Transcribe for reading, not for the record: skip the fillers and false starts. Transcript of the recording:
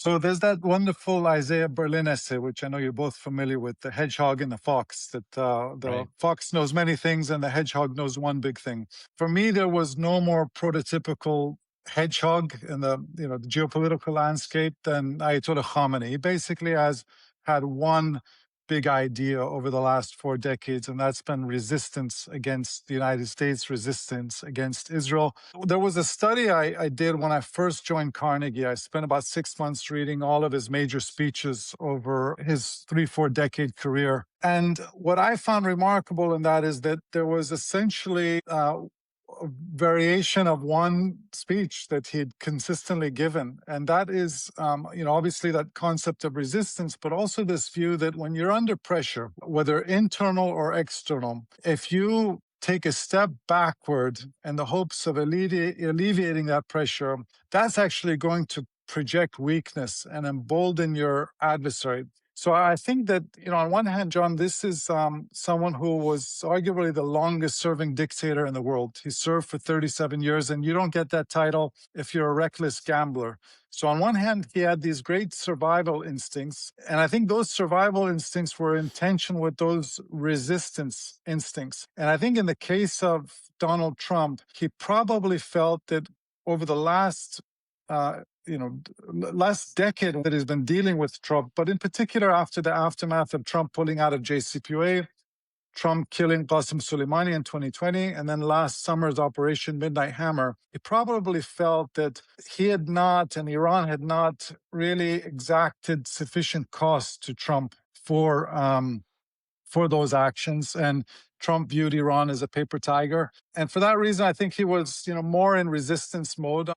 So there's that wonderful Isaiah Berlin essay, which I know you're both familiar with, the hedgehog and the fox, that the Right. fox knows many things and the hedgehog knows one big thing. For me, there was no more prototypical hedgehog in the geopolitical landscape than Ayatollah Khamenei. He basically has had one big idea over the last 4 decades, and that's been resistance against the United States, resistance against Israel. There was a study I did when I first joined Carnegie. I spent about 6 months reading all of his major speeches over his 3, 4 decade career. And what I found remarkable in that is that there was essentially a variation of one speech that he'd consistently given. And that is, obviously that concept of resistance, but also this view that when you're under pressure, whether internal or external, if you take a step backward in the hopes of alleviating that pressure, that's actually going to project weakness and embolden your adversary. So I think that, on one hand, John, this is someone who was arguably the longest serving dictator in the world. He served for 37 years, and you don't get that title if you're a reckless gambler. So on one hand, he had these great survival instincts, and I think those survival instincts were in tension with those resistance instincts. And I think in the case of Donald Trump, he probably felt that over the last last decade that he's been dealing with Trump, but in particular after the aftermath of Trump pulling out of JCPOA, Trump killing Qasem Soleimani in 2020, and then last summer's Operation Midnight Hammer, he probably felt that he had not, and Iran had not really exacted sufficient cost to Trump for those actions. And Trump viewed Iran as a paper tiger. And for that reason, I think he was, more in resistance mode.